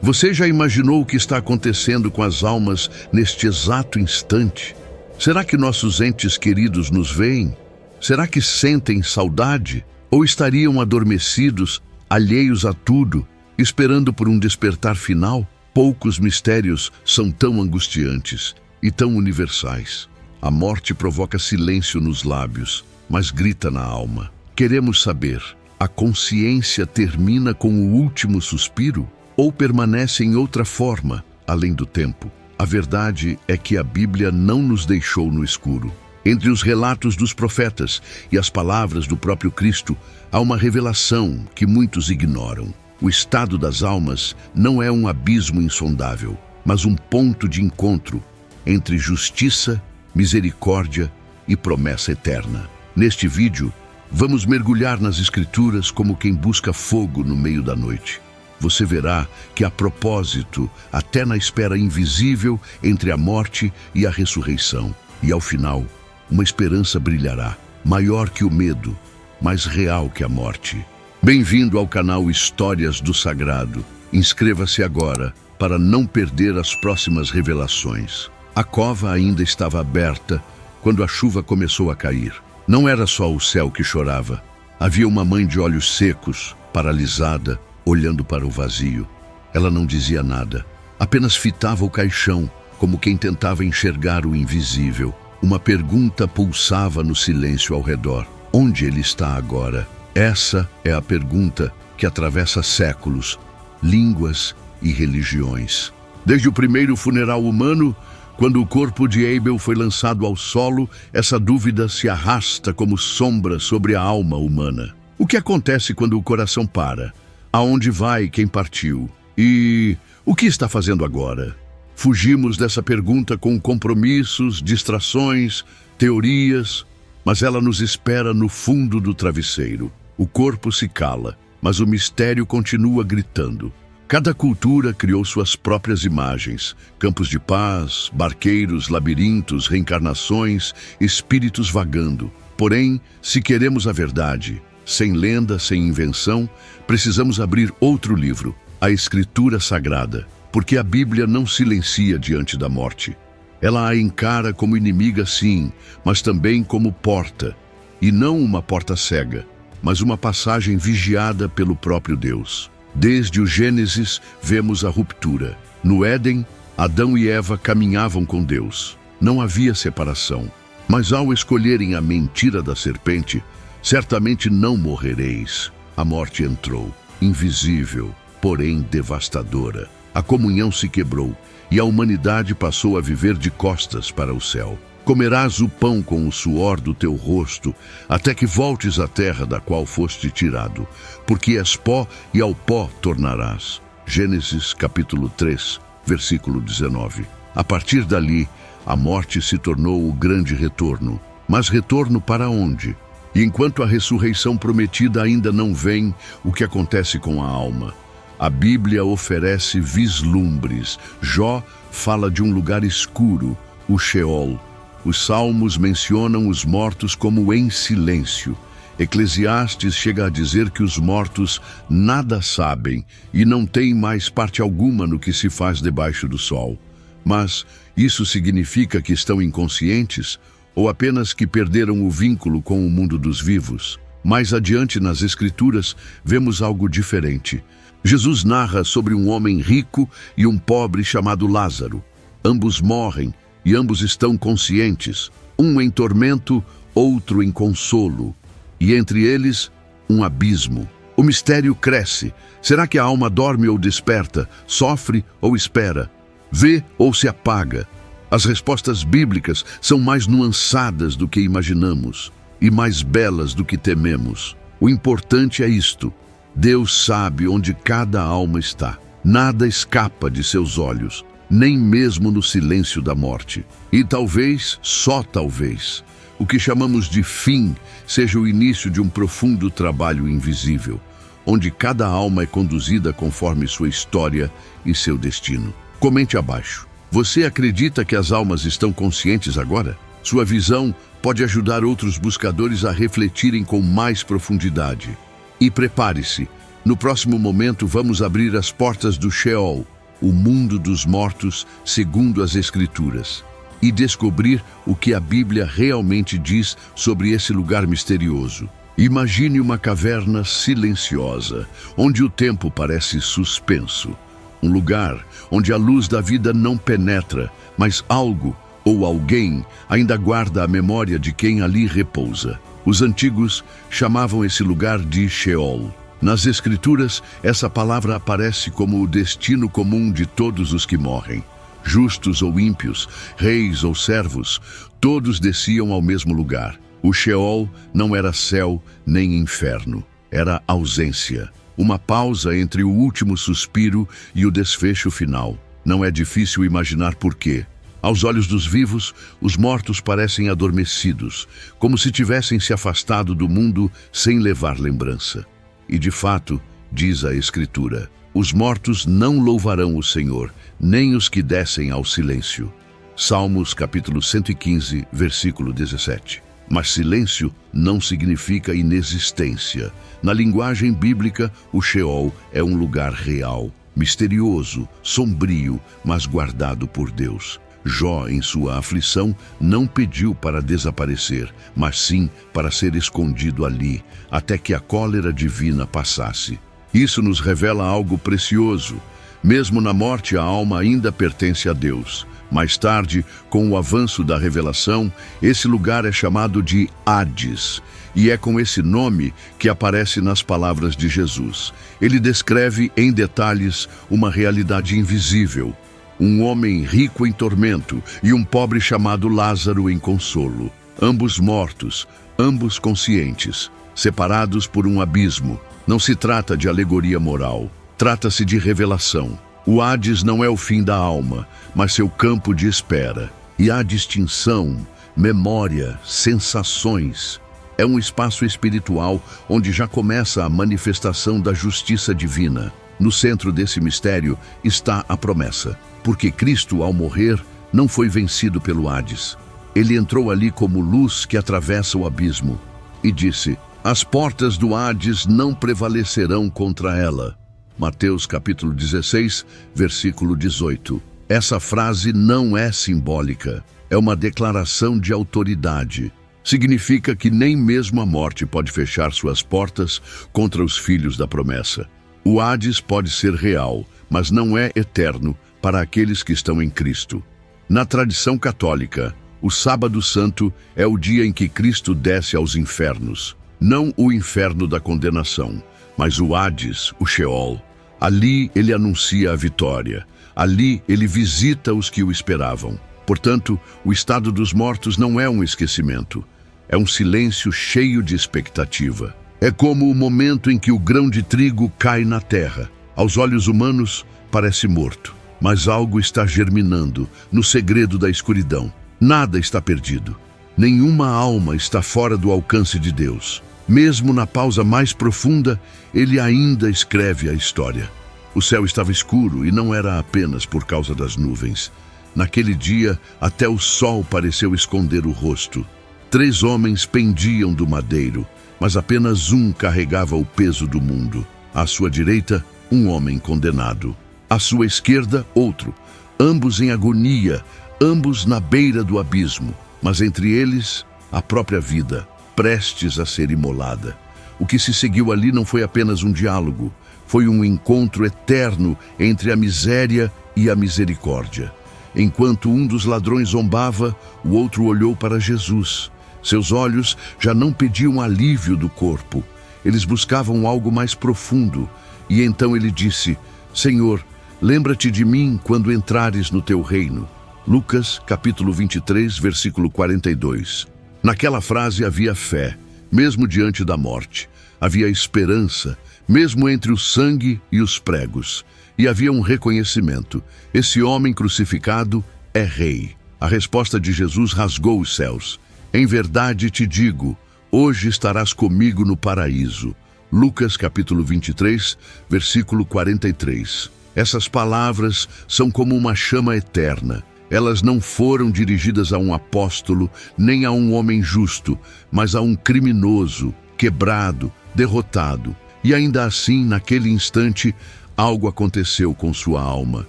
Você já imaginou o que está acontecendo com as almas neste exato instante? Será que nossos entes queridos nos veem? Será que sentem saudade? Ou estariam adormecidos, alheios a tudo, esperando por um despertar final? Poucos mistérios são tão angustiantes e tão universais. A morte provoca silêncio nos lábios, mas grita na alma. Queremos saber, a consciência termina com o último suspiro ou permanece em outra forma, além do tempo? A verdade é que a Bíblia não nos deixou no escuro. Entre os relatos dos profetas e as palavras do próprio Cristo, há uma revelação que muitos ignoram. O estado das almas não é um abismo insondável, mas um ponto de encontro entre justiça, misericórdia e promessa eterna. Neste vídeo, vamos mergulhar nas Escrituras como quem busca fogo no meio da noite. Você verá que há propósito até na espera invisível entre a morte e a ressurreição. E ao final, uma esperança brilhará, maior que o medo, mais real que a morte. Bem-vindo ao canal Histórias do Sagrado. Inscreva-se agora para não perder as próximas revelações. A cova ainda estava aberta quando a chuva começou a cair. Não era só o céu que chorava. Havia uma mãe de olhos secos, paralisada, olhando para o vazio. Ela não dizia nada, apenas fitava o caixão, como quem tentava enxergar o invisível. Uma pergunta pulsava no silêncio ao redor. Onde ele está agora? Essa é a pergunta que atravessa séculos, línguas e religiões. Desde o primeiro funeral humano, quando o corpo de Abel foi lançado ao solo, essa dúvida se arrasta como sombra sobre a alma humana. O que acontece quando o coração para? Aonde vai quem partiu? E o que está fazendo agora? Fugimos dessa pergunta com compromissos, distrações, teorias, mas ela nos espera no fundo do travesseiro. O corpo se cala, mas o mistério continua gritando. Cada cultura criou suas próprias imagens, campos de paz, barqueiros, labirintos, reencarnações, espíritos vagando. Porém, se queremos a verdade, sem lenda, sem invenção, precisamos abrir outro livro, a Escritura Sagrada, porque a Bíblia não silencia diante da morte. Ela a encara como inimiga, sim, mas também como porta, e não uma porta cega, mas uma passagem vigiada pelo próprio Deus. Desde o Gênesis, vemos a ruptura. No Éden, Adão e Eva caminhavam com Deus. Não havia separação. Mas ao escolherem a mentira da serpente, certamente não morrereis. A morte entrou, invisível, porém devastadora. A comunhão se quebrou e a humanidade passou a viver de costas para o céu. Comerás o pão com o suor do teu rosto, até que voltes à terra da qual foste tirado, porque és pó e ao pó tornarás. Gênesis capítulo 3, versículo 19. A partir dali, a morte se tornou o grande retorno. Mas retorno para onde? E enquanto a ressurreição prometida ainda não vem, o que acontece com a alma? A Bíblia oferece vislumbres. Jó fala de um lugar escuro, o Sheol. Os salmos mencionam os mortos como em silêncio. Eclesiastes chega a dizer que os mortos nada sabem e não têm mais parte alguma no que se faz debaixo do sol. Mas isso significa que estão inconscientes ou apenas que perderam o vínculo com o mundo dos vivos? Mais adiante nas Escrituras, vemos algo diferente. Jesus narra sobre um homem rico e um pobre chamado Lázaro. Ambos morrem e ambos estão conscientes, um em tormento, outro em consolo, e entre eles, um abismo. O mistério cresce. Será que a alma dorme ou desperta, sofre ou espera, vê ou se apaga? As respostas bíblicas são mais nuançadas do que imaginamos e mais belas do que tememos. O importante é isto: Deus sabe onde cada alma está. Nada escapa de seus olhos, nem mesmo no silêncio da morte. E talvez, só talvez, o que chamamos de fim seja o início de um profundo trabalho invisível, onde cada alma é conduzida conforme sua história e seu destino. Comente abaixo. Você acredita que as almas estão conscientes agora? Sua visão pode ajudar outros buscadores a refletirem com mais profundidade. E prepare-se. No próximo momento vamos abrir as portas do Sheol, o mundo dos mortos segundo as Escrituras e descobrir o que a Bíblia realmente diz sobre esse lugar misterioso. Imagine uma caverna silenciosa, onde o tempo parece suspenso. Um lugar onde a luz da vida não penetra, mas algo ou alguém ainda guarda a memória de quem ali repousa. Os antigos chamavam esse lugar de Sheol. Nas Escrituras, essa palavra aparece como o destino comum de todos os que morrem. Justos ou ímpios, reis ou servos, todos desciam ao mesmo lugar. O Sheol não era céu nem inferno, era ausência. Uma pausa entre o último suspiro e o desfecho final. Não é difícil imaginar por quê. Aos olhos dos vivos, os mortos parecem adormecidos, como se tivessem se afastado do mundo sem levar lembrança. E de fato, diz a Escritura, os mortos não louvarão o Senhor, nem os que descem ao silêncio. Salmos capítulo 115, versículo 17. Mas silêncio não significa inexistência. Na linguagem bíblica, o Sheol é um lugar real, misterioso, sombrio, mas guardado por Deus. Jó, em sua aflição, não pediu para desaparecer, mas sim para ser escondido ali, até que a cólera divina passasse. Isso nos revela algo precioso. Mesmo na morte, a alma ainda pertence a Deus. Mais tarde, com o avanço da revelação, esse lugar é chamado de Hades, e é com esse nome que aparece nas palavras de Jesus. Ele descreve em detalhes uma realidade invisível, um homem rico em tormento e um pobre chamado Lázaro em consolo, ambos mortos, ambos conscientes, separados por um abismo. Não se trata de alegoria moral, trata-se de revelação. O Hades não é o fim da alma, mas seu campo de espera. E há distinção, memória, sensações. É um espaço espiritual onde já começa a manifestação da justiça divina. No centro desse mistério está a promessa, porque Cristo, ao morrer, não foi vencido pelo Hades. Ele entrou ali como luz que atravessa o abismo e disse: as portas do Hades não prevalecerão contra ela. Mateus capítulo 16, versículo 18. Essa frase não é simbólica, é uma declaração de autoridade. Significa que nem mesmo a morte pode fechar suas portas contra os filhos da promessa. O Hades pode ser real, mas não é eterno para aqueles que estão em Cristo. Na tradição católica, o Sábado Santo é o dia em que Cristo desce aos infernos. Não o inferno da condenação, mas o Hades, o Sheol. Ali ele anuncia a vitória. Ali ele visita os que o esperavam. Portanto, o estado dos mortos não é um esquecimento. É um silêncio cheio de expectativa. É como o momento em que o grão de trigo cai na terra. Aos olhos humanos, parece morto. Mas algo está germinando no segredo da escuridão. Nada está perdido. Nenhuma alma está fora do alcance de Deus. Mesmo na pausa mais profunda, ele ainda escreve a história. O céu estava escuro e não era apenas por causa das nuvens. Naquele dia, até o sol pareceu esconder o rosto. 3 homens pendiam do madeiro, mas apenas um carregava o peso do mundo. À sua direita, um homem condenado. À sua esquerda, outro. Ambos em agonia, ambos na beira do abismo. Mas entre eles, a própria vida, prestes a ser imolada. O que se seguiu ali não foi apenas um diálogo, foi um encontro eterno entre a miséria e a misericórdia. Enquanto um dos ladrões zombava, o outro olhou para Jesus. Seus olhos já não pediam alívio do corpo, eles buscavam algo mais profundo. E então ele disse: Senhor, lembra-te de mim quando entrares no teu reino. Lucas capítulo 23, versículo 42. Naquela frase havia fé, mesmo diante da morte. Havia esperança, mesmo entre o sangue e os pregos. E havia um reconhecimento. Esse homem crucificado é rei. A resposta de Jesus rasgou os céus. Em verdade te digo, hoje estarás comigo no paraíso. Lucas capítulo 23, versículo 43. Essas palavras são como uma chama eterna. Elas não foram dirigidas a um apóstolo, nem a um homem justo, mas a um criminoso, quebrado, derrotado. E ainda assim, naquele instante, algo aconteceu com sua alma.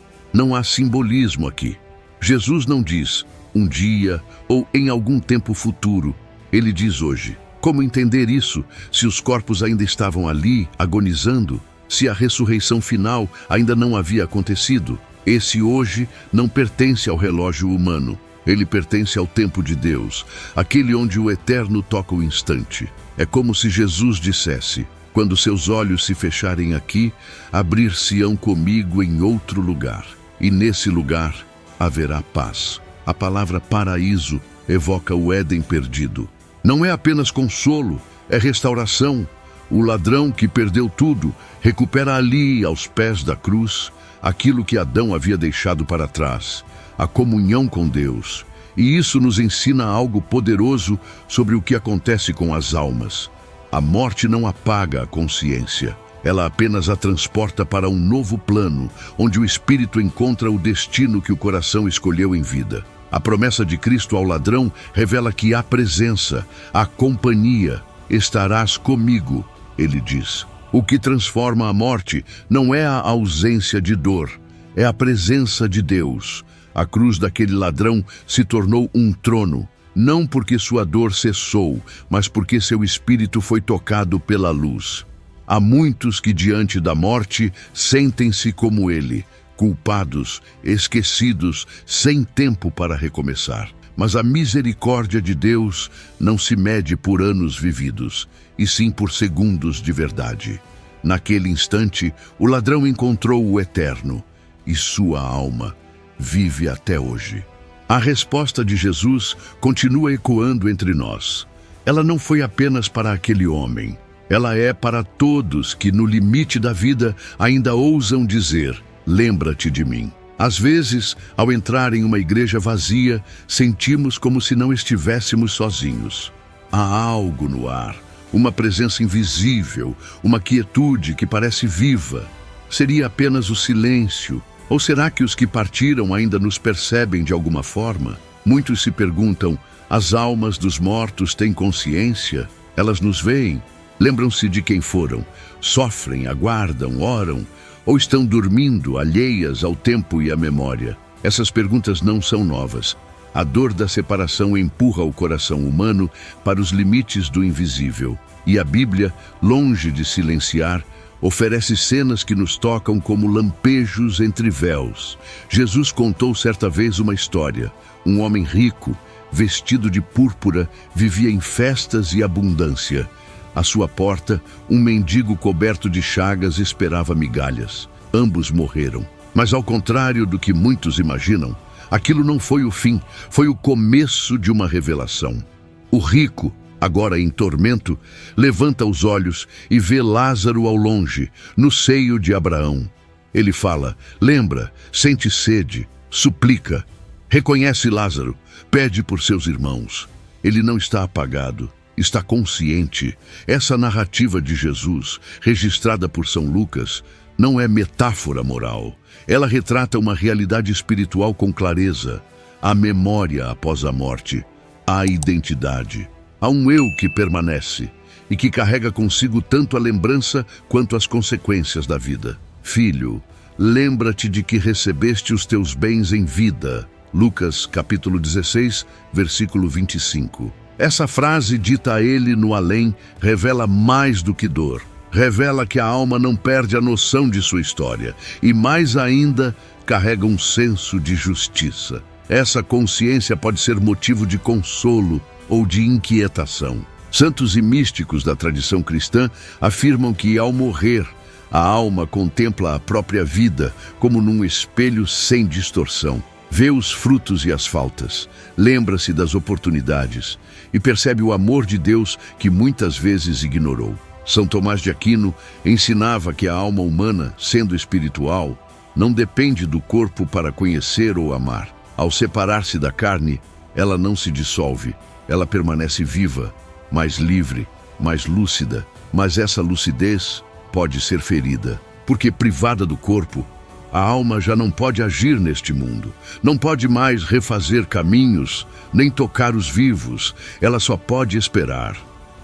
Não há simbolismo aqui. Jesus não diz um dia ou em algum tempo futuro. Ele diz hoje. Como entender isso se os corpos ainda estavam ali, agonizando? Se a ressurreição final ainda não havia acontecido? Esse hoje não pertence ao relógio humano. Ele pertence ao tempo de Deus, aquele onde o eterno toca o instante. É como se Jesus dissesse: quando seus olhos se fecharem aqui, abrir-se-ão comigo em outro lugar. E nesse lugar haverá paz. A palavra paraíso evoca o Éden perdido. Não é apenas consolo, é restauração. O ladrão que perdeu tudo recupera ali, aos pés da cruz, aquilo que Adão havia deixado para trás, a comunhão com Deus. E isso nos ensina algo poderoso sobre o que acontece com as almas. A morte não apaga a consciência. Ela apenas a transporta para um novo plano, onde o espírito encontra o destino que o coração escolheu em vida. A promessa de Cristo ao ladrão revela que há presença, há companhia. Estarás comigo, ele diz. O que transforma a morte não é a ausência de dor, é a presença de Deus. A cruz daquele ladrão se tornou um trono, não porque sua dor cessou, mas porque seu espírito foi tocado pela luz. Há muitos que diante da morte sentem-se como ele, culpados, esquecidos, sem tempo para recomeçar. Mas a misericórdia de Deus não se mede por anos vividos, e sim por segundos de verdade. Naquele instante, o ladrão encontrou o eterno, e sua alma vive até hoje. A resposta de Jesus continua ecoando entre nós. Ela não foi apenas para aquele homem. Ela é para todos que, no limite da vida, ainda ousam dizer: lembra-te de mim. Às vezes, ao entrar em uma igreja vazia, sentimos como se não estivéssemos sozinhos. Há algo no ar, uma presença invisível, uma quietude que parece viva. Seria apenas o silêncio? Ou será que os que partiram ainda nos percebem de alguma forma? Muitos se perguntam: as almas dos mortos têm consciência? Elas nos veem? Lembram-se de quem foram? Sofrem, aguardam, oram? Ou estão dormindo, alheias ao tempo e à memória? Essas perguntas não são novas. A dor da separação empurra o coração humano para os limites do invisível. E a Bíblia, longe de silenciar, oferece cenas que nos tocam como lampejos entre véus. Jesus contou certa vez uma história. Um homem rico, vestido de púrpura, vivia em festas e abundância. À sua porta, um mendigo coberto de chagas esperava migalhas. Ambos morreram. Mas ao contrário do que muitos imaginam, aquilo não foi o fim, foi o começo de uma revelação. O rico, agora em tormento, levanta os olhos e vê Lázaro ao longe, no seio de Abraão. Ele fala: lembra, sente sede, suplica, reconhece Lázaro, pede por seus irmãos. Ele não está apagado. Está consciente. Essa narrativa de Jesus, registrada por São Lucas, não é metáfora moral. Ela retrata uma realidade espiritual com clareza. Há memória após a morte. Há identidade. Há um eu que permanece e que carrega consigo tanto a lembrança quanto as consequências da vida. Filho, lembra-te de que recebeste os teus bens em vida. Lucas, capítulo 16, versículo 25. Essa frase dita a ele no além revela mais do que dor. Revela que a alma não perde a noção de sua história e, mais ainda, carrega um senso de justiça. Essa consciência pode ser motivo de consolo ou de inquietação. Santos e místicos da tradição cristã afirmam que, ao morrer, a alma contempla a própria vida como num espelho sem distorção. Vê os frutos e as faltas, lembra-se das oportunidades e percebe o amor de Deus que muitas vezes ignorou. São Tomás de Aquino ensinava que a alma humana, sendo espiritual, não depende do corpo para conhecer ou amar. Ao separar-se da carne, ela não se dissolve, ela permanece viva, mais livre, mais lúcida. Mas essa lucidez pode ser ferida, porque privada do corpo, a alma já não pode agir neste mundo, não pode mais refazer caminhos, nem tocar os vivos, ela só pode esperar.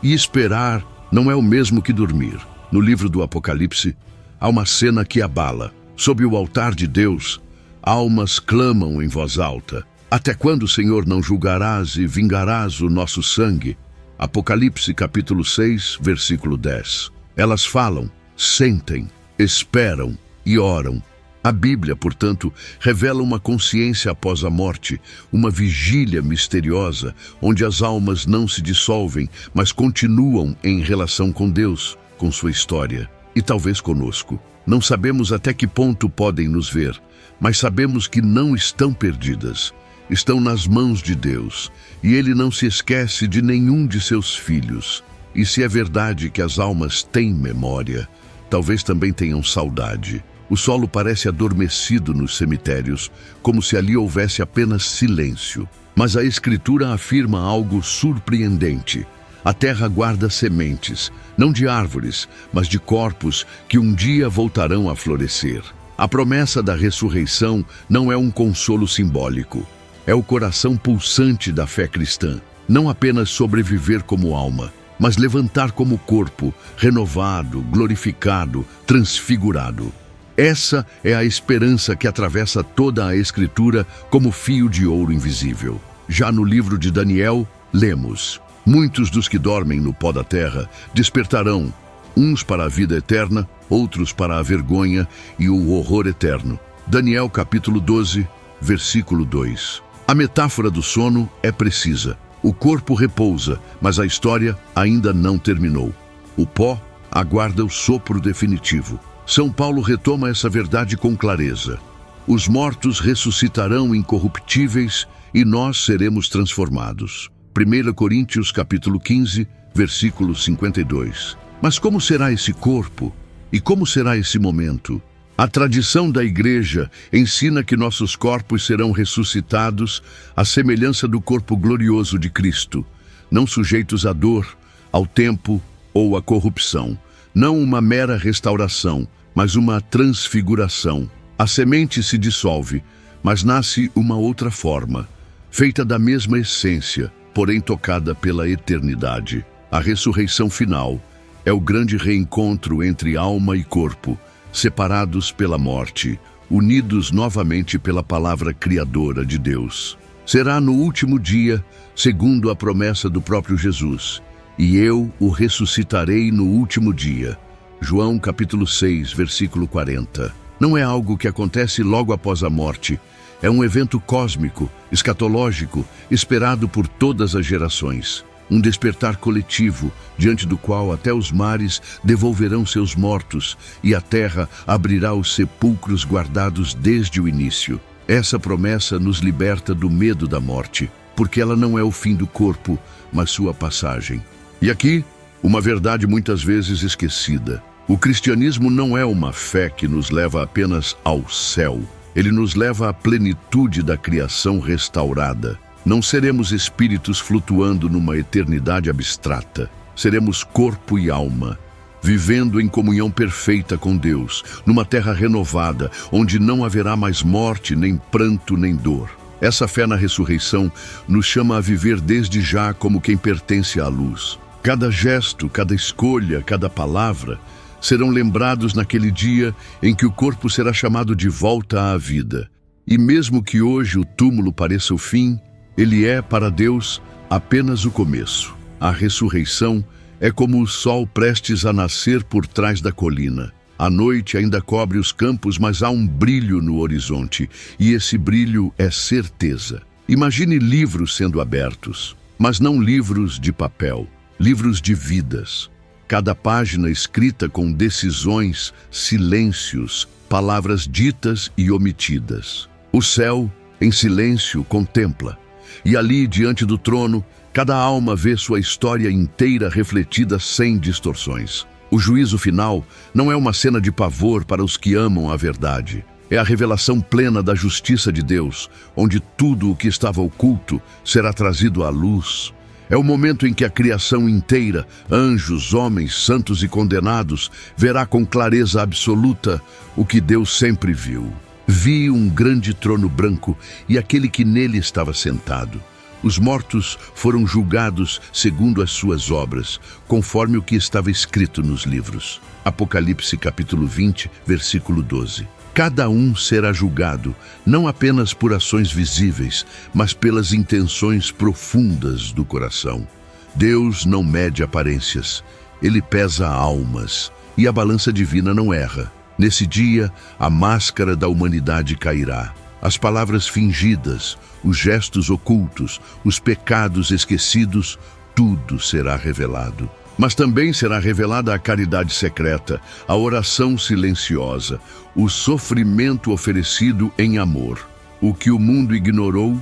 E esperar não é o mesmo que dormir. No livro do Apocalipse, há uma cena que abala. Sob o altar de Deus, Almas clamam em voz alta: até quando, Senhor, não julgarás e vingarás o nosso sangue? Apocalipse capítulo 6, versículo 10. Elas falam, sentem, esperam e oram. A Bíblia, portanto, revela uma consciência após a morte, uma vigília misteriosa, onde as almas não se dissolvem, mas continuam em relação com Deus, com sua história, e talvez conosco. Não sabemos até que ponto podem nos ver, mas sabemos que não estão perdidas. Estão nas mãos de Deus, e Ele não se esquece de nenhum de seus filhos. E se é verdade que as almas têm memória, talvez também tenham saudade. O solo parece adormecido nos cemitérios, como se ali houvesse apenas silêncio. Mas a Escritura afirma algo surpreendente. A terra guarda sementes, não de árvores, mas de corpos que um dia voltarão a florescer. A promessa da ressurreição não é um consolo simbólico. É o coração pulsante da fé cristã. Não apenas sobreviver como alma, mas levantar como corpo, renovado, glorificado, transfigurado. Essa é a esperança que atravessa toda a Escritura como fio de ouro invisível. Já no livro de Daniel, lemos: muitos dos que dormem no pó da terra despertarão, uns para a vida eterna, outros para a vergonha e o horror eterno. Daniel capítulo 12, versículo 2. A metáfora do sono é precisa. O corpo repousa, mas a história ainda não terminou. O pó aguarda o sopro definitivo. São Paulo retoma essa verdade com clareza. Os mortos ressuscitarão incorruptíveis e nós seremos transformados. 1 Coríntios capítulo 15, versículo 52. Mas como será esse corpo? E como será esse momento? A tradição da Igreja ensina que nossos corpos serão ressuscitados à semelhança do corpo glorioso de Cristo, não sujeitos à dor, ao tempo ou à corrupção. Não uma mera restauração, mas uma transfiguração. A semente se dissolve, mas nasce uma outra forma, feita da mesma essência, porém tocada pela eternidade. A ressurreição final é o grande reencontro entre alma e corpo, separados pela morte, unidos novamente pela palavra criadora de Deus. Será no último dia, segundo a promessa do próprio Jesus: e eu o ressuscitarei no último dia. João capítulo 6, versículo 40. Não é algo que acontece logo após a morte. É um evento cósmico, escatológico, esperado por todas as gerações. Um despertar coletivo, diante do qual até os mares devolverão seus mortos e a terra abrirá os sepulcros guardados desde o início. Essa promessa nos liberta do medo da morte, porque ela não é o fim do corpo, mas sua passagem. E aqui, uma verdade muitas vezes esquecida. O cristianismo não é uma fé que nos leva apenas ao céu. Ele nos leva à plenitude da criação restaurada. Não seremos espíritos flutuando numa eternidade abstrata. Seremos corpo e alma, vivendo em comunhão perfeita com Deus, numa terra renovada, onde não haverá mais morte, nem pranto, nem dor. Essa fé na ressurreição nos chama a viver desde já como quem pertence à luz. Cada gesto, cada escolha, cada palavra serão lembrados naquele dia em que o corpo será chamado de volta à vida. E mesmo que hoje o túmulo pareça o fim, ele é, para Deus, apenas o começo. A ressurreição é como o sol prestes a nascer por trás da colina. A noite ainda cobre os campos, mas há um brilho no horizonte, e esse brilho é certeza. Imagine livros sendo abertos, mas não livros de papel, livros de vidas. Cada página escrita com decisões, silêncios, palavras ditas e omitidas. O céu, em silêncio, contempla. E ali, diante do trono, cada alma vê sua história inteira refletida sem distorções. O juízo final não é uma cena de pavor para os que amam a verdade. É a revelação plena da justiça de Deus, onde tudo o que estava oculto será trazido à luz. É o momento em que a criação inteira, anjos, homens, santos e condenados, verá com clareza absoluta o que Deus sempre viu. Vi um grande trono branco e aquele que nele estava sentado. Os mortos foram julgados segundo as suas obras, conforme o que estava escrito nos livros. Apocalipse capítulo 20, versículo 12. Cada um será julgado, não apenas por ações visíveis, mas pelas intenções profundas do coração. Deus não mede aparências, Ele pesa almas, e a balança divina não erra. Nesse dia, a máscara da humanidade cairá. As palavras fingidas, os gestos ocultos, os pecados esquecidos, tudo será revelado. Mas também será revelada a caridade secreta, a oração silenciosa, o sofrimento oferecido em amor. O que o mundo ignorou,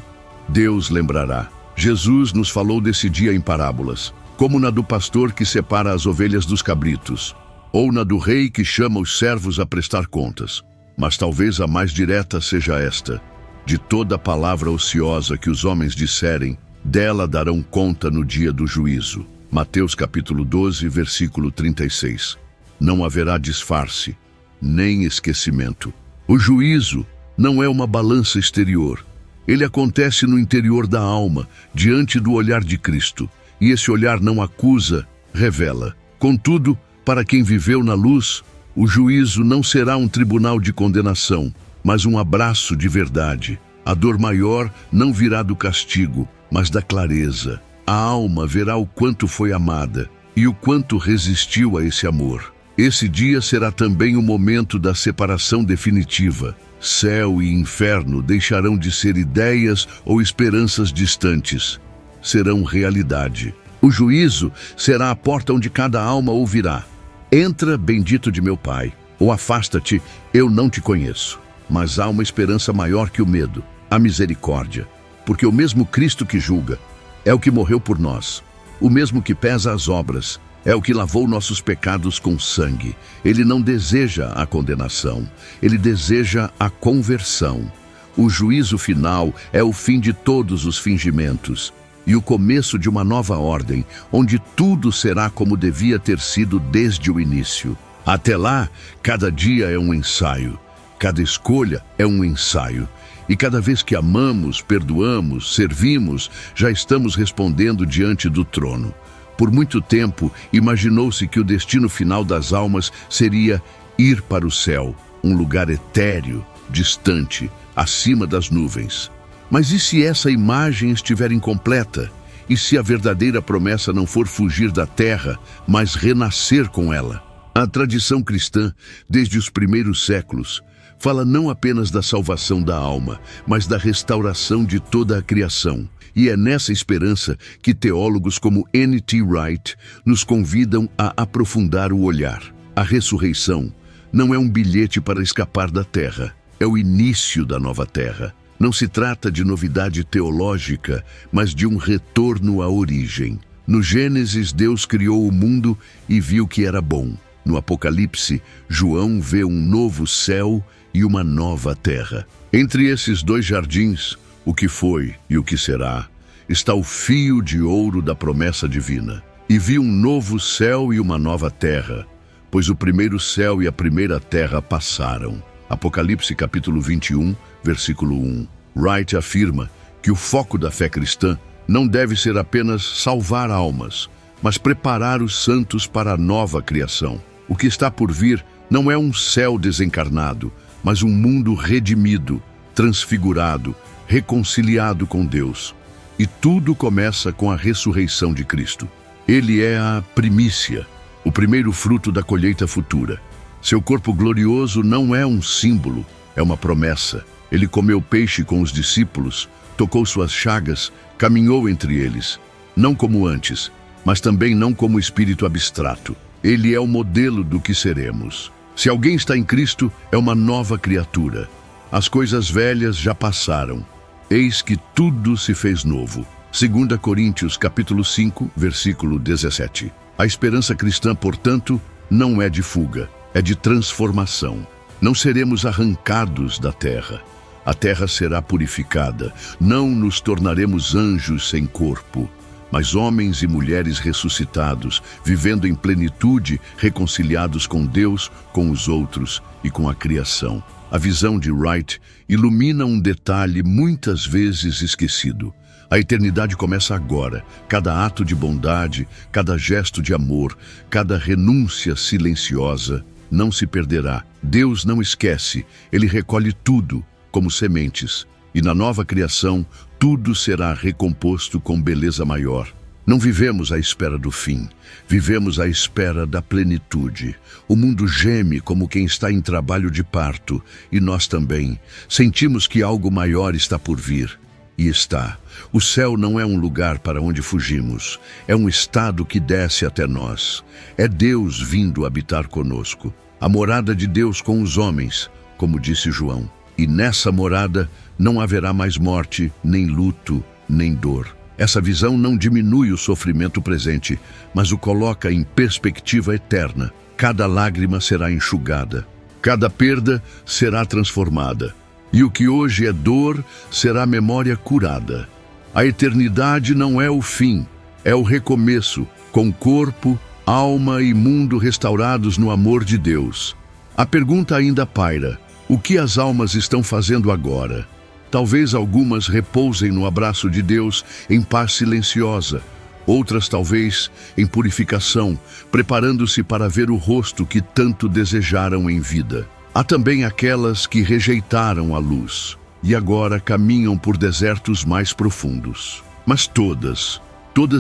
Deus lembrará. Jesus nos falou desse dia em parábolas, como na do pastor que separa as ovelhas dos cabritos, ou na do rei que chama os servos a prestar contas. Mas talvez a mais direta seja esta: de toda palavra ociosa que os homens disserem, dela darão conta no dia do juízo. Mateus capítulo 12, versículo 36. Não haverá disfarce, nem esquecimento. O juízo não é uma balança exterior. Ele acontece no interior da alma, diante do olhar de Cristo. E esse olhar não acusa, revela. Contudo, para quem viveu na luz, o juízo não será um tribunal de condenação, mas um abraço de verdade. A dor maior não virá do castigo, mas da clareza. A alma verá o quanto foi amada e o quanto resistiu a esse amor. Esse dia será também o momento da separação definitiva. Céu e inferno deixarão de ser ideias ou esperanças distantes. Serão realidade. O juízo será a porta onde cada alma ouvirá: entra, bendito de meu Pai, ou afasta-te, eu não te conheço. Mas há uma esperança maior que o medo: a misericórdia. Porque o mesmo Cristo que julga é o que morreu por nós. O mesmo que pesa as obras é o que lavou nossos pecados com sangue. Ele não deseja a condenação, ele deseja a conversão. O juízo final é o fim de todos os fingimentos e o começo de uma nova ordem, onde tudo será como devia ter sido desde o início. Até lá, cada dia é um ensaio, cada escolha é um ensaio. E cada vez que amamos, perdoamos, servimos, já estamos respondendo diante do trono. Por muito tempo, imaginou-se que o destino final das almas seria ir para o céu, um lugar etéreo, distante, acima das nuvens. Mas e se essa imagem estiver incompleta? E se a verdadeira promessa não for fugir da terra, mas renascer com ela? A tradição cristã, desde os primeiros séculos, fala não apenas da salvação da alma, mas da restauração de toda a criação. E é nessa esperança que teólogos como N.T. Wright nos convidam a aprofundar o olhar. A ressurreição não é um bilhete para escapar da terra, é o início da nova terra. Não se trata de novidade teológica, mas de um retorno à origem. No Gênesis, Deus criou o mundo e viu que era bom. No Apocalipse, João vê um novo céu e uma nova terra. Entre esses dois jardins, o que foi e o que será, está o fio de ouro da promessa divina. E vi um novo céu e uma nova terra, pois o primeiro céu e a primeira terra passaram. Apocalipse capítulo 21, versículo 1. Wright afirma que o foco da fé cristã não deve ser apenas salvar almas, mas preparar os santos para a nova criação. O que está por vir não é um céu desencarnado, mas um mundo redimido, transfigurado, reconciliado com Deus. E tudo começa com a ressurreição de Cristo. Ele é a primícia, o primeiro fruto da colheita futura. Seu corpo glorioso não é um símbolo, é uma promessa. Ele comeu peixe com os discípulos, tocou suas chagas, caminhou entre eles, não como antes, mas também não como espírito abstrato. Ele é o modelo do que seremos. Se alguém está em Cristo, é uma nova criatura. As coisas velhas já passaram. Eis que tudo se fez novo. 2 Coríntios capítulo 5, versículo 17. A esperança cristã, portanto, não é de fuga, é de transformação. Não seremos arrancados da terra. A terra será purificada. Não nos tornaremos anjos sem corpo, mas homens e mulheres ressuscitados, vivendo em plenitude, reconciliados com Deus, com os outros e com a criação. A visão de Wright ilumina um detalhe muitas vezes esquecido. A eternidade começa agora. Cada ato de bondade, cada gesto de amor, cada renúncia silenciosa não se perderá. Deus não esquece, Ele recolhe tudo como sementes. E na nova criação, tudo será recomposto com beleza maior. Não vivemos à espera do fim, vivemos à espera da plenitude. O mundo geme como quem está em trabalho de parto, e nós também. Sentimos que algo maior está por vir. E está. O céu não é um lugar para onde fugimos, é um estado que desce até nós. É Deus vindo habitar conosco. A morada de Deus com os homens, como disse João. E nessa morada não haverá mais morte, nem luto, nem dor. Essa visão não diminui o sofrimento presente, mas o coloca em perspectiva eterna. Cada lágrima será enxugada, cada perda será transformada. E o que hoje é dor será memória curada. A eternidade não é o fim, é o recomeço, com corpo, alma e mundo restaurados no amor de Deus. A pergunta ainda paira: o que as almas estão fazendo agora? Talvez algumas repousem no abraço de Deus em paz silenciosa, outras talvez em purificação, preparando-se para ver o rosto que tanto desejaram em vida. Há também aquelas que rejeitaram a luz e agora caminham por desertos mais profundos. Mas todas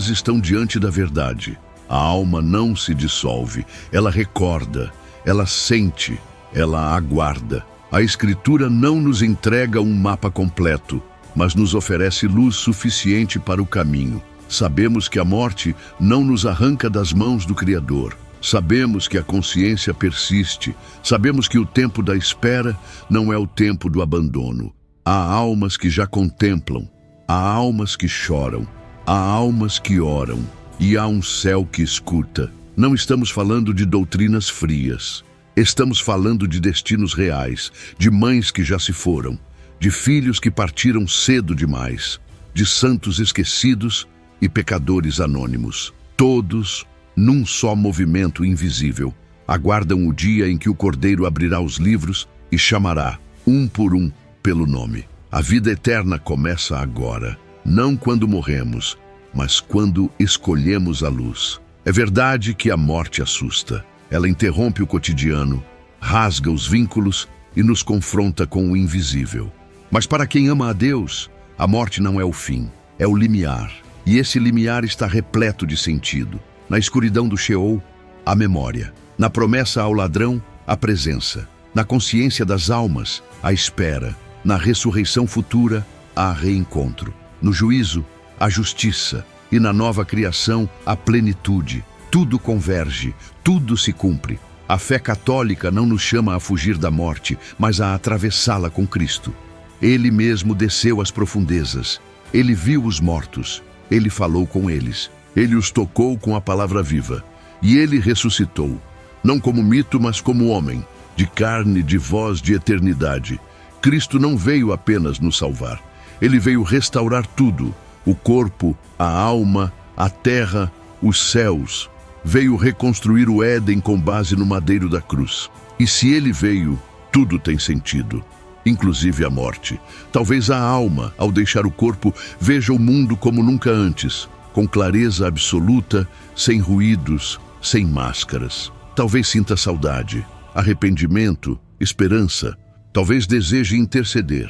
estão diante da verdade. A alma não se dissolve, ela recorda, ela sente, ela aguarda. A Escritura não nos entrega um mapa completo, mas nos oferece luz suficiente para o caminho. Sabemos que a morte não nos arranca das mãos do Criador. Sabemos que a consciência persiste. Sabemos que o tempo da espera não é o tempo do abandono. Há almas que já contemplam, há almas que choram, há almas que oram, e há um céu que escuta. Não estamos falando de doutrinas frias. Estamos falando de destinos reais, de mães que já se foram, de filhos que partiram cedo demais, de santos esquecidos e pecadores anônimos. Todos, num só movimento invisível, aguardam o dia em que o Cordeiro abrirá os livros e chamará, um por um, pelo nome. A vida eterna começa agora, não quando morremos, mas quando escolhemos a luz. É verdade que a morte assusta. Ela interrompe o cotidiano, rasga os vínculos e nos confronta com o invisível. Mas para quem ama a Deus, a morte não é o fim, é o limiar. E esse limiar está repleto de sentido. Na escuridão do Sheol, a memória. Na promessa ao ladrão, a presença. Na consciência das almas, a espera. Na ressurreição futura, a reencontro. No juízo, a justiça. E na nova criação, a plenitude. Tudo converge, tudo se cumpre. A fé católica não nos chama a fugir da morte, mas a atravessá-la com Cristo. Ele mesmo desceu às profundezas. Ele viu os mortos. Ele falou com eles. Ele os tocou com a palavra viva. E ele ressuscitou, não como mito, mas como homem, de carne, de voz, de eternidade. Cristo não veio apenas nos salvar. Ele veio restaurar tudo: o corpo, a alma, a terra, os céus. Veio reconstruir o Éden com base no madeiro da cruz. E se ele veio, tudo tem sentido, inclusive a morte. Talvez a alma, ao deixar o corpo, veja o mundo como nunca antes, com clareza absoluta, sem ruídos, sem máscaras. Talvez sinta saudade, arrependimento, esperança. Talvez deseje interceder.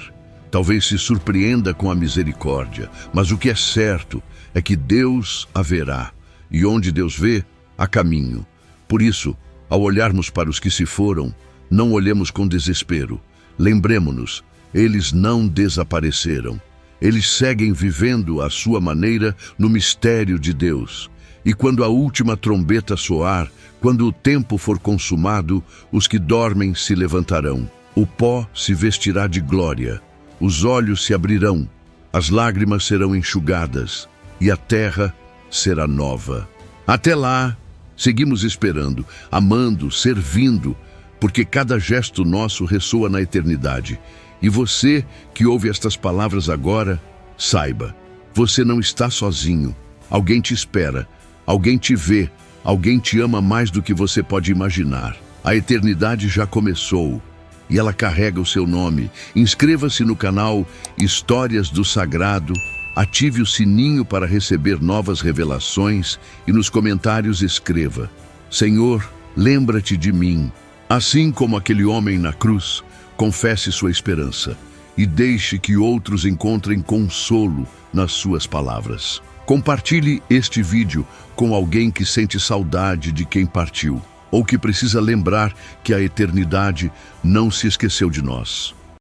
Talvez se surpreenda com a misericórdia. Mas o que é certo é que Deus haverá. E onde Deus vê, há caminho. Por isso, ao olharmos para os que se foram, não olhemos com desespero. Lembremo-nos, eles não desapareceram. Eles seguem vivendo à sua maneira no mistério de Deus. E quando a última trombeta soar, quando o tempo for consumado, os que dormem se levantarão. O pó se vestirá de glória, os olhos se abrirão, as lágrimas serão enxugadas, e a terra será nova. Até lá, seguimos esperando, amando, servindo, porque cada gesto nosso ressoa na eternidade. E você que ouve estas palavras agora, saiba, você não está sozinho. Alguém te espera, alguém te vê, alguém te ama mais do que você pode imaginar. A eternidade já começou e ela carrega o seu nome. Inscreva-se no canal Histórias do Sagrado, ative o sininho para receber novas revelações e nos comentários escreva: Senhor, lembra-te de mim. Assim como aquele homem na cruz, confesse sua esperança e deixe que outros encontrem consolo nas suas palavras. Compartilhe este vídeo com alguém que sente saudade de quem partiu ou que precisa lembrar que a eternidade não se esqueceu de nós.